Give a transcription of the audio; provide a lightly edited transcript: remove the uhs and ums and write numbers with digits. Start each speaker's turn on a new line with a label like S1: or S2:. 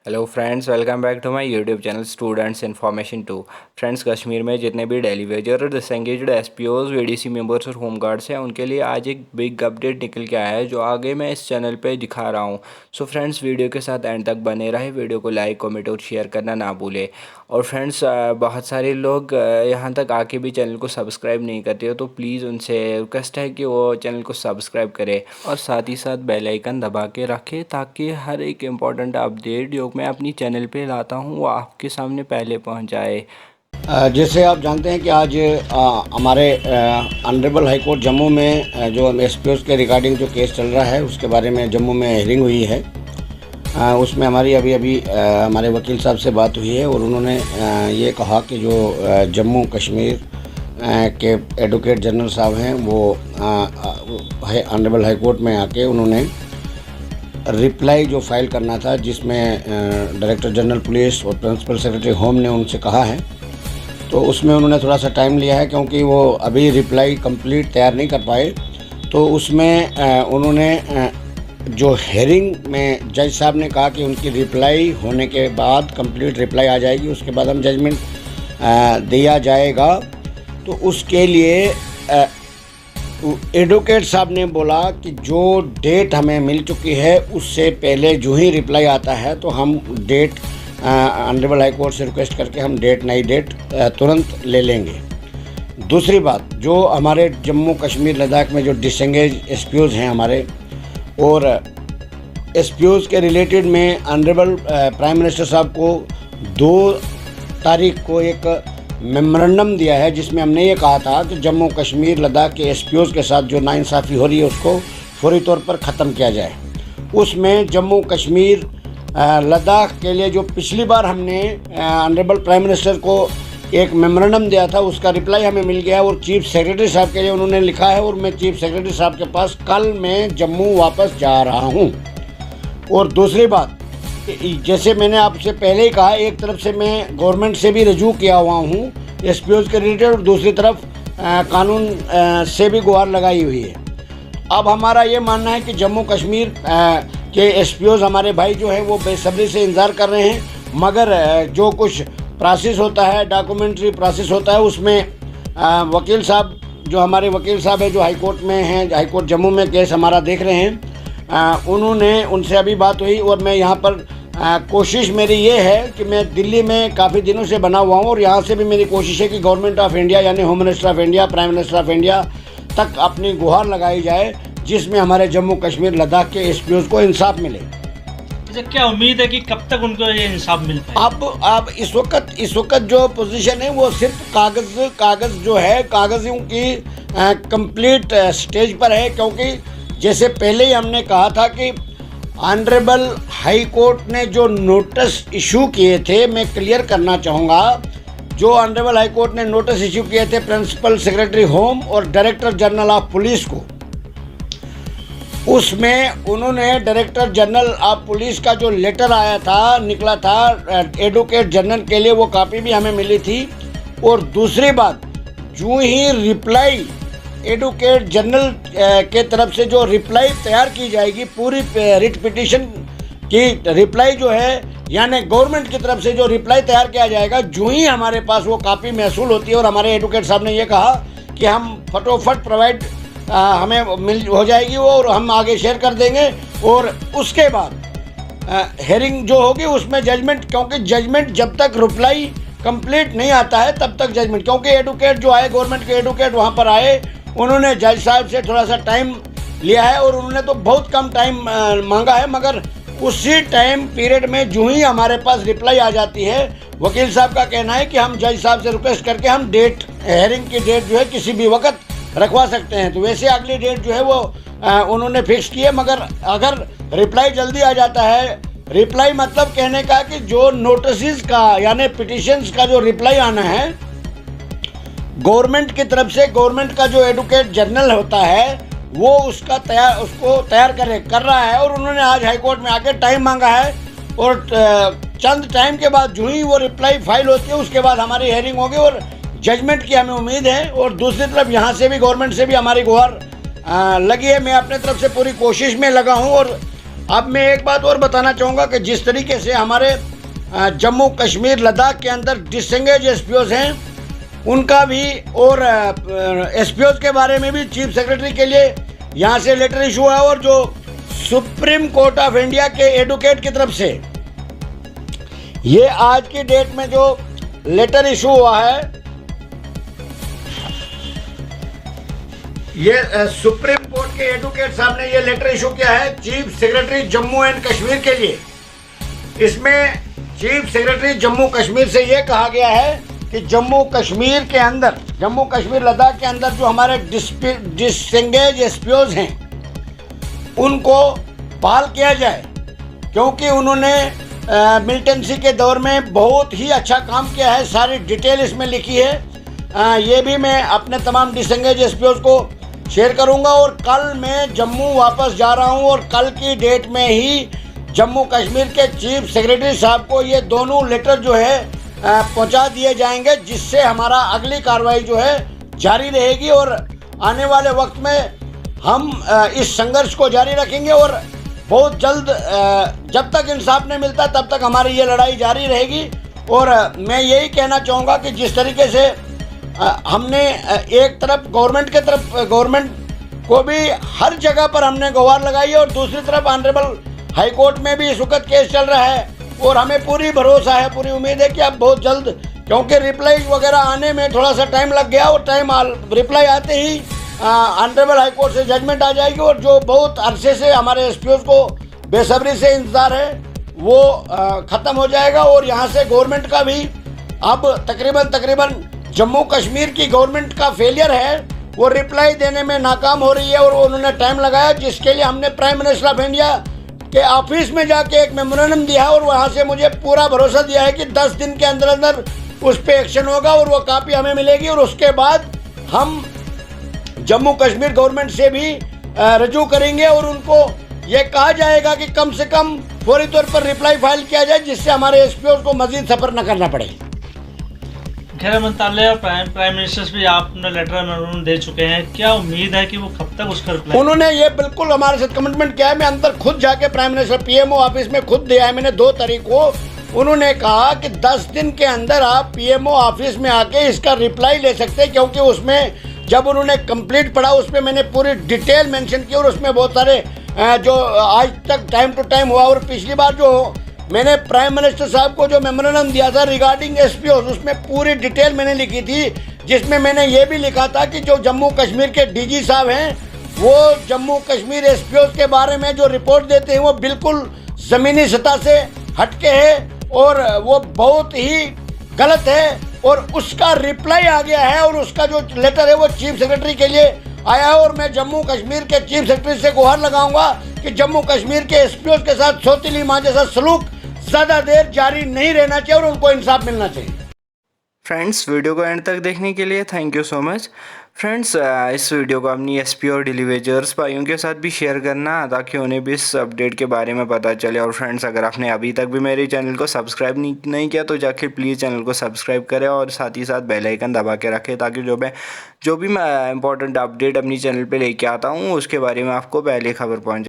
S1: Hello friends, welcome back to my YouTube channel students information two. Friends, Kashmir में जितने भी daily wager और disengaged SPOs, VDC members और home guards हैं, उनके लिए आज एक बिग अपडेट निकल के आया है जो आगे मैं इस चैनल पे दिखा रहा हूँ। सो फ्रेंड्स, वीडियो के साथ एंड तक बने रहे। वीडियो को लाइक, कमेंट और शेयर करना ना भूलें। और फ्रेंड्स, बहुत सारे लोग यहाँ तक आके भी चैनल को सब्सक्राइब नहीं करते हो, तो प्लीज़ उनसे रिक्वेस्ट है कि वो चैनल को सब्सक्राइब करें और साथ ही साथ बेल आइकन दबा के रखें ताकि हर एक इम्पॉर्टेंट अपडेट जो मैं अपनी चैनल पे लाता हूँ वो आपके सामने पहले पहुँच जाए।
S2: जैसे आप जानते हैं कि आज हमारे ऑनरेबल हाई कोर्ट जम्मू में जो एसपीओ के रिगार्डिंग जो केस चल रहा है उसके बारे में जम्मू में हियरिंग हुई है। उसमें हमारी अभी हमारे वकील साहब से बात हुई है और उन्होंने ये कहा कि जो जम्मू कश्मीर के एडवोकेट जनरल साहब हैं वो ऑनरेबल हाई कोर्ट में आके उन्होंने रिप्लाई जो फाइल करना था, जिसमें डायरेक्टर जनरल पुलिस और प्रिंसिपल सेक्रेटरी होम ने उनसे कहा है, तो उसमें उन्होंने थोड़ा सा टाइम लिया है क्योंकि वो अभी रिप्लाई कंप्लीट तैयार नहीं कर पाए। तो उसमें उन्होंने जो हेयरिंग में जज साहब ने कहा कि उनकी रिप्लाई होने के बाद कंप्लीट रिप्लाई आ जाएगी, उसके बाद हम जजमेंट दिया जाएगा। तो उसके लिए एडवोकेट साहब ने बोला कि जो डेट हमें मिल चुकी है उससे पहले जो ही रिप्लाई आता है तो हम डेट ऑनरेबल हाई कोर्ट से रिक्वेस्ट करके हम नई डेट तुरंत ले लेंगे। दूसरी बात, जो हमारे जम्मू कश्मीर लद्दाख में जो डिसएंगेज एसपीओज हैं हमारे, और एसपीओज के रिलेटेड में ऑनरेबल प्राइम मिनिस्टर साहब को 2 तारीख को एक मेमोरेंडम दिया है जिसमें हमने ये कहा था कि जम्मू कश्मीर लद्दाख के एसपीओज के साथ जो नाइंसाफ़ी हो रही है उसको फौरी तौर पर ख़त्म किया जाए। उसमें जम्मू कश्मीर लद्दाख के लिए जो पिछली बार हमने ऑनरेबल प्राइम मिनिस्टर को एक मेमोरेंडम दिया था उसका रिप्लाई हमें मिल गया और चीफ सेक्रेटरी साहब के लिए उन्होंने लिखा है और मैं चीफ सेक्रेटरी साहब के पास कल मैं जम्मू वापस जा रहा हूँ। और दूसरी बात, जैसे मैंने आपसे पहले ही कहा, एक तरफ से मैं गवर्नमेंट से भी रजू किया हुआ हूँ एसपीओज के रिलेटेड और दूसरी तरफ कानून से भी गुहार लगाई हुई है। अब हमारा ये मानना है कि जम्मू कश्मीर के एसपीओज हमारे भाई जो है वो बेसब्री से इंतज़ार कर रहे हैं, मगर जो कुछ प्रोसेस होता है, डॉक्यूमेंट्री प्रोसेस होता है, उसमें वकील साहब जो हमारे वकील साहब है जो हाई कोर्ट में हैं, हाई कोर्ट जम्मू में केस हमारा देख रहे हैं, उन्होंने उनसे अभी बात हुई और मैं यहाँ पर कोशिश मेरी ये है कि मैं दिल्ली में काफ़ी दिनों से बना हुआ हूँ और यहाँ से भी मेरी कोशिश है कि गवर्नमेंट ऑफ इंडिया यानी home minister of India, prime minister of India तक अपनी गुहार लगाई जाए जिसमें हमारे जम्मू कश्मीर लद्दाख के एसपीओज को इंसाफ मिले।
S3: क्या उम्मीद है कि कब तक उनको ये इंसाफ मिल पाए?
S2: अब इस वक्त जो पोजीशन है वो सिर्फ कागज़ जो है कागज़ों की कंप्लीट स्टेज पर है, क्योंकि जैसे पहले ही हमने कहा था कि ऑनरेबल हाई कोर्ट ने जो नोटिस इशू किए थे, मैं क्लियर करना चाहूँगा, जो ऑनरेबल हाई कोर्ट ने नोटिस इशू किए थे प्रिंसिपल सेक्रेटरी होम और डायरेक्टर जनरल ऑफ पुलिस को, उसमें उन्होंने डायरेक्टर जनरल ऑफ पुलिस का जो लेटर आया था, निकला था एडवोकेट जनरल के लिए, वो कॉपी भी हमें मिली थी। और दूसरी बात, जो ही रिप्लाई एडवोकेट जनरल के तरफ से जो रिप्लाई तैयार की जाएगी, पूरी रिट पिटीशन की रिप्लाई जो है यानी गवर्नमेंट की तरफ से जो रिप्लाई तैयार किया जाएगा, जो ही हमारे पास वो कॉपी महसूल होती है और हमारे एडवोकेट साहब ने ये कहा कि हम फटोफट प्रोवाइड हमें मिल हो जाएगी वो और हम आगे शेयर कर देंगे। और उसके बाद हेयरिंग जो होगी उसमें जजमेंट, क्योंकि जजमेंट जब तक रिप्लाई कंप्लीट नहीं आता है तब तक जजमेंट, क्योंकि एडवोकेट जो आए, गवर्नमेंट के एडवोकेट वहाँ पर आए, उन्होंने जज साहब से थोड़ा सा टाइम लिया है और उन्होंने तो बहुत कम टाइम मांगा है, मगर उसी टाइम पीरियड में जो ही हमारे पास रिप्लाई आ जाती है, वकील साहब का कहना है कि हम जज साहब से रिक्वेस्ट करके हम हेयरिंग की डेट जो है किसी भी वक्त रखवा सकते हैं। तो वैसे अगली डेट जो है वो उन्होंने फिक्स की है, मगर अगर रिप्लाई जल्दी आ जाता है, रिप्लाई मतलब कहने का कि जो नोटिस का यानी पिटिशंस का जो रिप्लाई आना है गवर्नमेंट की तरफ से, गवर्नमेंट का जो एडवोकेट जनरल होता है वो उसको तैयार कर रहा है और उन्होंने आज हाई कोर्ट में आके टाइम मांगा है और चंद टाइम के बाद जो ही वो रिप्लाई फाइल होती है उसके बाद हमारी हेयरिंग होगी और जजमेंट की हमें उम्मीद है। और दूसरी तरफ यहाँ से भी गवर्नमेंट से भी हमारी गुहार लगी है। मैं अपने तरफ से पूरी कोशिश में लगा हूँ और अब मैं एक बात और बताना चाहूँगा कि जिस तरीके से हमारे जम्मू कश्मीर लद्दाख के अंदर डिसंगेज एसपीओज हैं, उनका भी और एसपीओज के बारे में भी चीफ सेक्रेटरी के लिए यहाँ से लेटर इशू हुआ, और जो सुप्रीम कोर्ट ऑफ इंडिया के एडवोकेट की तरफ से ये आज की डेट में जो लेटर इशू हुआ है, ये सुप्रीम कोर्ट के एडवोकेट साहब ने ये लेटर इशू किया है chief secretary Jammu and Kashmir के लिए। इसमें चीफ सेक्रेटरी जम्मू कश्मीर से ये कहा गया है कि जम्मू कश्मीर के अंदर, जम्मू कश्मीर लद्दाख के अंदर जो हमारे डिसंगेज एसपीओज हैं उनको बहाल किया जाए, क्योंकि उन्होंने मिलिटेंसी के दौर में बहुत ही अच्छा काम किया है। सारी डिटेल इसमें लिखी है। ये भी मैं अपने तमाम डिसंगेज एसपीओज को शेयर करूंगा। और कल मैं जम्मू वापस जा रहा हूं और कल की डेट में ही जम्मू कश्मीर के चीफ सेक्रेटरी साहब को ये दोनों लेटर जो है पहुंचा दिए जाएंगे, जिससे हमारा अगली कार्रवाई जो है जारी रहेगी। और आने वाले वक्त में हम इस संघर्ष को जारी रखेंगे और बहुत जल्द जब तक इंसाफ नहीं मिलता तब तक हमारी ये लड़ाई जारी रहेगी। और मैं यही कहना चाहूँगा कि जिस तरीके से हमने एक तरफ गवर्नमेंट को भी हर जगह पर हमने गुहार लगाई है, और दूसरी तरफ ऑनरेबल हाई कोर्ट में भी इस वक्त केस चल रहा है, और हमें पूरी भरोसा है, पूरी उम्मीद है कि अब बहुत जल्द, क्योंकि रिप्लाई वगैरह आने में थोड़ा सा टाइम लग गया, और रिप्लाई आते ही ऑनरेबल हाई कोर्ट से जजमेंट आ जाएगी। और जो बहुत अरसे से हमारे एसपीओज को बेसब्री से इंतजार है वो ख़त्म हो जाएगा। और यहाँ से गवर्नमेंट का भी अब तकरीबन जम्मू कश्मीर की गवर्नमेंट का फेलियर है, वो रिप्लाई देने में नाकाम हो रही है, और उन्होंने टाइम लगाया, जिसके लिए हमने प्राइम मिनिस्टर ऑफ इंडिया के ऑफिस में जाके एक मेमोरेंडम दिया, और वहाँ से मुझे पूरा भरोसा दिया है कि 10 दिन के अंदर अंदर उस पर एक्शन होगा और वो कापी हमें मिलेगी। और उसके बाद हम जम्मू कश्मीर गवर्नमेंट से भी रजू करेंगे और उनको ये कहा जाएगा कि कम से कम फौरी तौर पर रिप्लाई फाइल किया जाए, जिससे हमारे एसपीओ को मजीद सफ़र न करना पड़े।
S3: गृह मंत्रालय और प्राइम मिनिस्टर भी आपने लेटर दे चुके हैं, क्या उम्मीद है कि वो कब तक उसका रिप्लाई?
S2: उन्होंने ये बिल्कुल हमारे साथ कमिटमेंट किया है। मैं अंदर खुद जाके प्राइम मिनिस्टर पीएमओ ऑफिस में खुद दिया है मैंने 2 तारीख को। उन्होंने कहा कि 10 दिन के अंदर आप पीएमओ ऑफिस में आके इसका रिप्लाई ले सकते हैं, क्योंकि उसमें जब उन्होंने कंप्लीट पढ़ा उसमें मैंने पूरी डिटेल मेंशन की, और उसमें बहुत सारे जो आज तक टाइम टू टाइम हुआ, और पिछली बार जो मैंने प्राइम मिनिस्टर साहब को जो मेमोरेंडम दिया था रिगार्डिंग एसपीओ, उसमें पूरी डिटेल मैंने लिखी थी, जिसमें मैंने ये भी लिखा था कि जो जम्मू कश्मीर के डीजी साहब हैं वो जम्मू कश्मीर एसपीओ के बारे में जो रिपोर्ट देते हैं वो बिल्कुल ज़मीनी सतह से हटके है और वो बहुत ही गलत है। और उसका रिप्लाई आ गया है, और उसका जो लेटर है वो चीफ सेक्रेटरी के लिए आया है। और मैं जम्मू कश्मीर के चीफ सेक्रेटरी से गुहार लगाऊंगा कि जम्मू कश्मीर के एसपीओ के साथ सौतीली माँ जैसा सलूक ज़्यादा देर जारी नहीं रहना चाहिए और उनको इंसाफ मिलना चाहिए।
S1: फ्रेंड्स, वीडियो को एंड तक देखने के लिए thank you so much. Friends, इस वीडियो को अपनी एसपी और डिलीवेजर्स भाइयों के साथ भी शेयर करना, ताकि उन्हें भी इस अपडेट के बारे में पता चले। और फ्रेंड्स, अगर आपने अभी तक भी मेरे चैनल को सब्सक्राइब नहीं किया तो जाके प्लीज़ चैनल को सब्सक्राइब करें, और साथ ही साथ बेल आइकन दबा के रखें, ताकि जो भी मैं इंपॉर्टेंट अपडेट अपनी चैनल पे लेके आता हूँ उसके बारे में आपको पहले खबर पहुँचे।